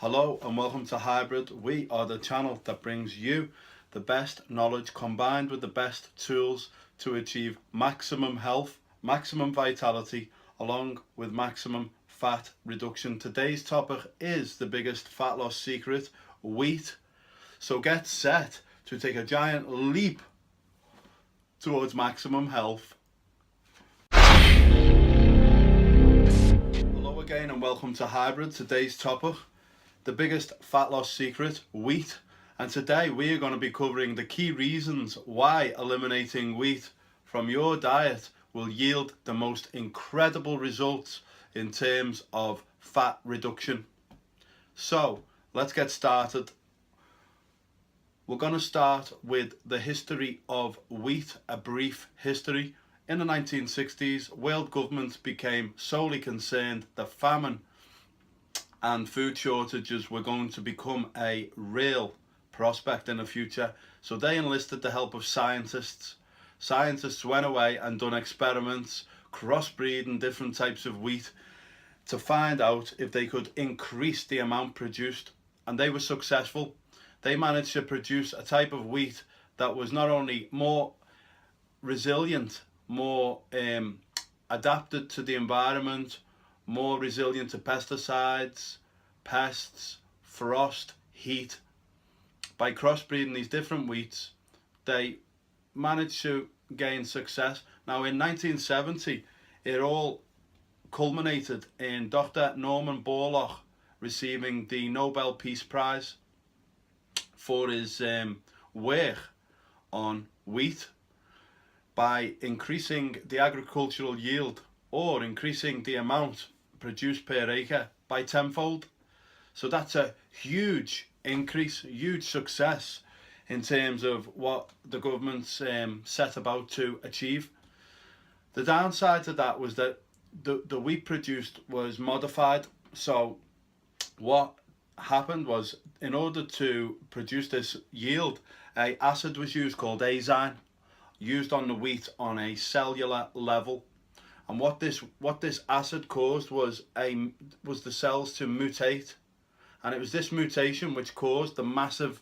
Hello and welcome to Hybrid. We are the channel that brings you the best knowledge combined with the best tools to achieve maximum health, maximum vitality, along with maximum fat reduction. Today's topic is the biggest fat loss secret, wheat. So get set to take a giant leap towards maximum health. Hello again and welcome to Hybrid. Today's topic, the biggest fat loss secret, wheat. And today we are going to be covering the key reasons why eliminating wheat from your diet will yield the most incredible results in terms of fat reduction. So let's get started. We're going to start with the history of wheat, a brief history. In the 1960s, world governments became solely concerned that famine and food shortages were going to become a real prospect in the future. So they enlisted the help of scientists. Scientists went away and done experiments, crossbreeding different types of wheat to find out if they could increase the amount produced. And they were successful. They managed to produce a type of wheat that was not only more resilient, more adapted to the environment, more resilient to pesticides, pests, frost, heat. By crossbreeding these different wheats, they managed to gain success. Now in 1970, it all culminated in Dr. Norman Borlaug receiving the Nobel Peace Prize for his work on wheat by increasing the agricultural yield, or increasing the amount produced per acre by tenfold. So that's a huge increase, huge success in terms of what the government's set about to achieve. The downside to that was that the wheat produced was modified. So what happened was, in order to produce this yield, an acid was used called azine, used on the wheat on a cellular level. And what this acid caused was the cells to mutate, and it was this mutation which caused the massive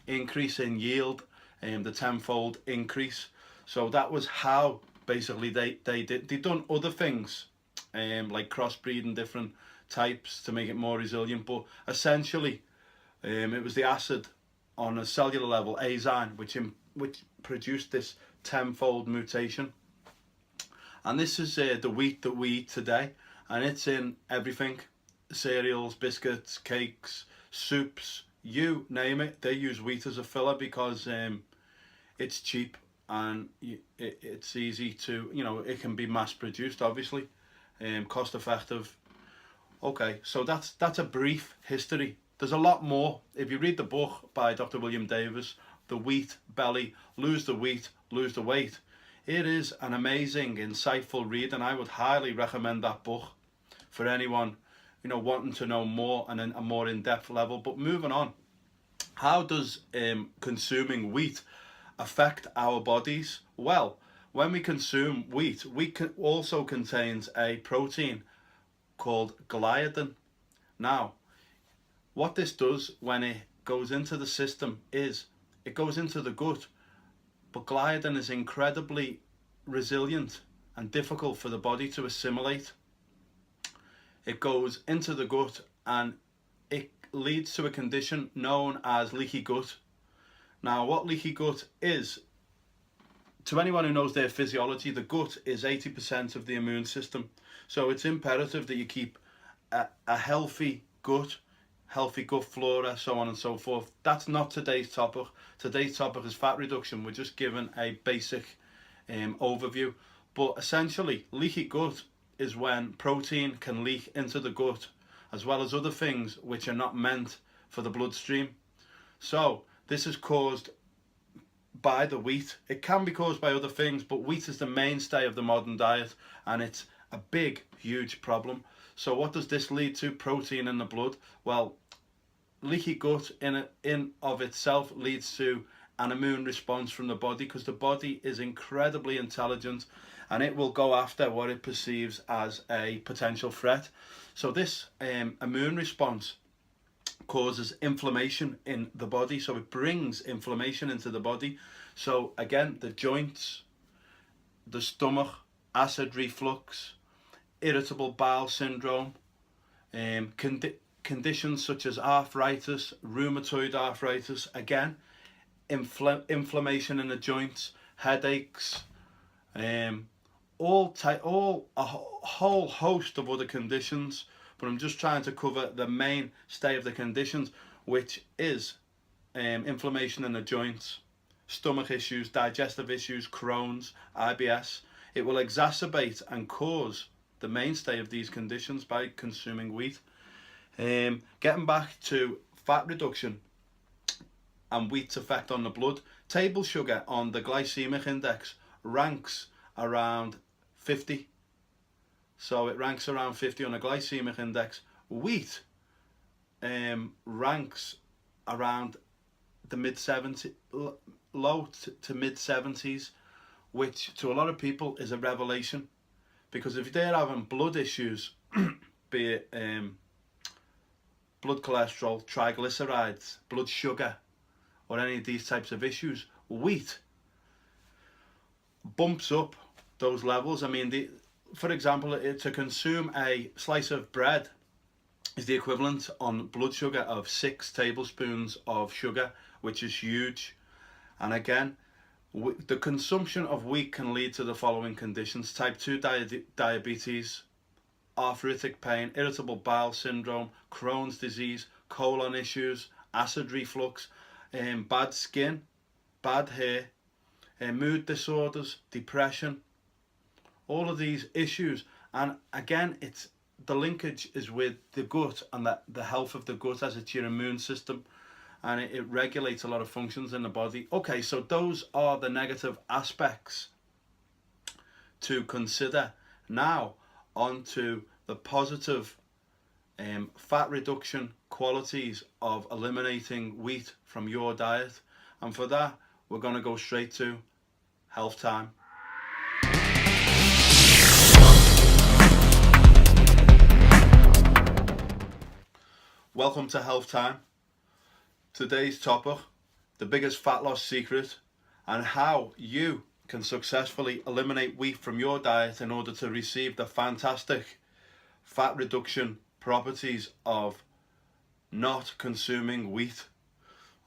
increase in yield and the tenfold increase. So that was how basically they'd done other things, like crossbreeding different types to make it more resilient, but essentially it was the acid on a cellular level, azine, which produced this tenfold mutation. And this is the wheat that we eat today, and it's in everything: cereals, biscuits, cakes, soups, you name it. They use wheat as a filler because it's cheap and it's easy to, it can be mass produced, obviously, cost effective. Okay, so that's a brief history. There's a lot more. If you read the book by Dr. William Davis, The Wheat Belly, Lose the Wheat, Lose the Weight, it is an amazing, insightful read, and I would highly recommend that book for anyone, wanting to know more and a more in-depth level. But moving on, how does consuming wheat affect our bodies? Well, when we consume wheat, also contains a protein called gliadin. Now, what this does when it goes into the system is it goes into the gut. But gliadin is incredibly resilient and difficult for the body to assimilate. It goes into the gut and it leads to a condition known as leaky gut. Now, what leaky gut is, to anyone who knows their physiology, the gut is 80% of the immune system. So it's imperative that you keep a healthy gut flora, so on and so forth. That's not today's topic. Today's topic is fat reduction. We're just giving a basic overview. But essentially, leaky gut is when protein can leak into the gut, as well as other things which are not meant for the bloodstream. So this is caused by the wheat. It can be caused by other things, but wheat is the mainstay of the modern diet, and it's a big, huge problem. So what does this lead to? Protein in the blood. Well, leaky gut in of itself leads to an immune response from the body, because the body is incredibly intelligent and it will go after what it perceives as a potential threat. So this immune response causes inflammation in the body, so it brings inflammation into the body. So again, the joints, the stomach, acid reflux, irritable bowel syndrome, conditions such as arthritis, rheumatoid arthritis, again, inflammation in the joints, headaches, all a whole host of other conditions. But I'm just trying to cover the mainstay of the conditions, which is inflammation in the joints, stomach issues, digestive issues, Crohn's, IBS. It will exacerbate and cause the mainstay of these conditions by consuming wheat. Getting back to fat reduction and wheat's effect on the blood, table sugar on the glycemic index ranks around 50. So it ranks around 50 on a glycemic index. Wheat ranks around the mid-70s, low to mid-70s, which to a lot of people is a revelation, because if they're having blood issues, be it blood cholesterol, triglycerides, blood sugar, or any of these types of issues, wheat bumps up those levels. I mean, for example, to consume a slice of bread is the equivalent on blood sugar of 6 tablespoons of sugar, which is huge. And again, the consumption of wheat can lead to the following conditions: type 2 diabetes, arthritic pain, irritable bowel syndrome, Crohn's disease, colon issues, acid reflux, bad skin, bad hair, mood disorders, depression, all of these issues. And again, it's the linkage is with the gut and the health of the gut, as it's your immune system, and it regulates a lot of functions in the body. Okay, so those are the negative aspects to consider. Now on to the positive fat reduction qualities of eliminating wheat from your diet. And for that, we're going to go straight to health time. Welcome to health time. Today's topic: the biggest fat loss secret and how you can successfully eliminate wheat from your diet in order to receive the fantastic fat reduction properties of not consuming wheat.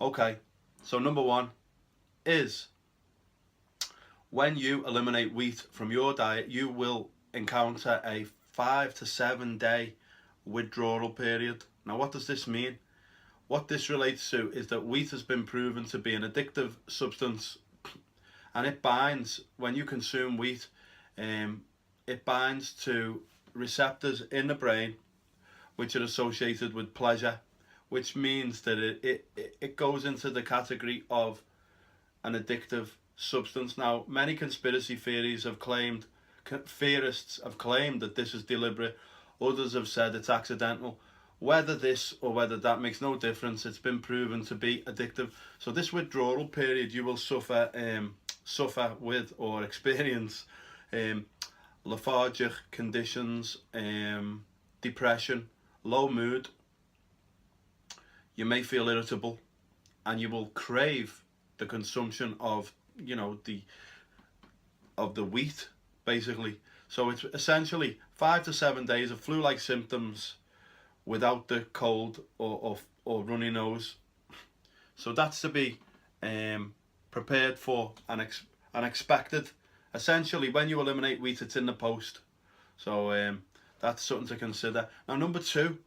Okay, so number one is, when you eliminate wheat from your diet, you will encounter a 5 to 7 day withdrawal period. Now, what does this mean? What this relates to is that wheat has been proven to be an addictive substance, and it binds, when you consume wheat, it binds to receptors in the brain which are associated with pleasure, which means that it goes into the category of an addictive substance. Now, many conspiracy theories have claimed, theorists have claimed that this is deliberate. Others have said it's accidental. Whether this or whether that makes no difference. It's been proven to be addictive. So this withdrawal period, you will suffer with or experience lethargic conditions, depression, low mood. You may feel irritable, and you will crave the consumption of, the wheat, basically. So it's essentially 5 to 7 days of flu-like symptoms without the cold or runny nose. So that's to be prepared for and expected. Essentially, when you eliminate wheat, it's in the post. So that's something to consider. Now, number two,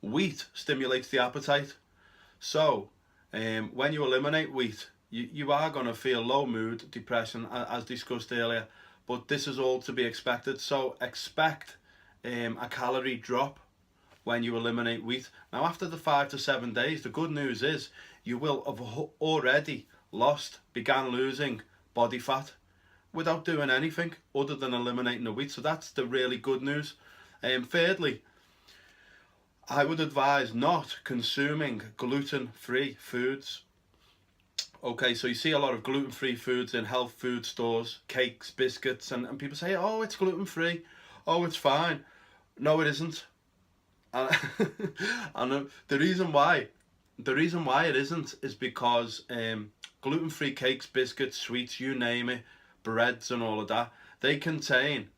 wheat stimulates the appetite. So when you eliminate wheat, you are going to feel low mood, depression, as discussed earlier, but this is all to be expected. So expect a calorie drop when you eliminate wheat. Now, after the 5 to 7 days, the good news is you will have already began losing body fat without doing anything other than eliminating the wheat. So that's the really good news. Thirdly, I would advise not consuming gluten-free foods. Okay, so you see a lot of gluten-free foods in health food stores, cakes, biscuits, and people say, oh, it's gluten-free, oh, it's fine. No, it isn't. And, and the reason why it isn't is because gluten-free cakes, biscuits, sweets, you name it, breads and all of that, they contain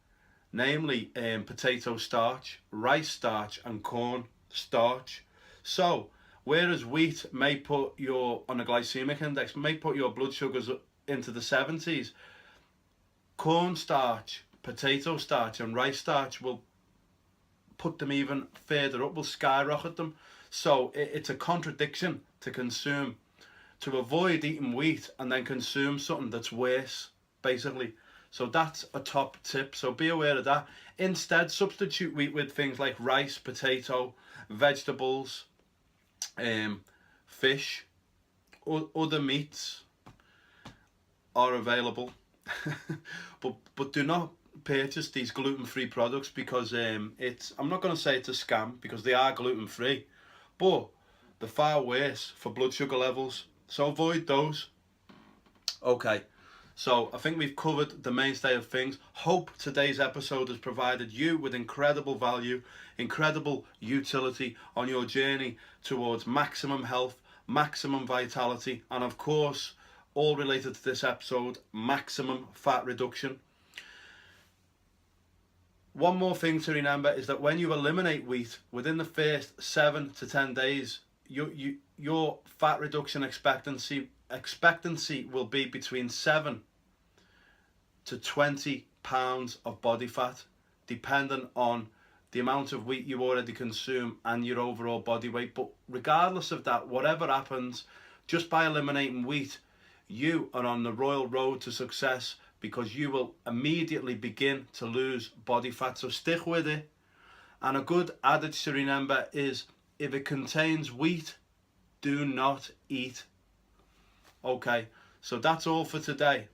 namely potato starch, rice starch and corn starch. So whereas wheat may put your, on a glycemic index, may put your blood sugars into the 70s, corn starch, potato starch and rice starch will put them even further up, will skyrocket them. So it's a contradiction to consume, to avoid eating wheat and then consume something that's worse, basically. So that's a top tip. So be aware of that. Instead, substitute wheat with things like rice, potato, vegetables, fish, other meats are available. but do not purchase these gluten-free products because it's, I'm not going to say it's a scam because they are gluten-free, but they're far worse for blood sugar levels. So avoid those. Okay. So I think we've covered the mainstay of things. Hope today's episode has provided you with incredible value, incredible utility on your journey towards maximum health, maximum vitality, and of course, all related to this episode, maximum fat reduction. One more thing to remember is that when you eliminate wheat, within the first 7 to 10 days, your fat reduction expectancy will be between 7 to 20 pounds of body fat, depending on the amount of wheat you already consume and your overall body weight. But regardless of that, whatever happens, just by eliminating wheat, you are on the royal road to success because you will immediately begin to lose body fat. So stick with it. And a good adage to remember is, if it contains wheat, do not eat. Okay, so that's all for today.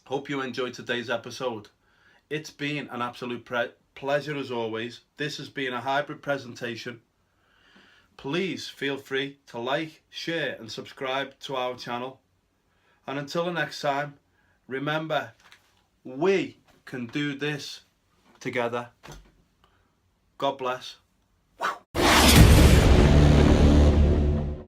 Hope you enjoyed today's episode. It's been an absolute pleasure as always. This has been a hybrid presentation. Please feel free to like, share and subscribe to our channel. And until the next time, remember, we can do this together. God bless.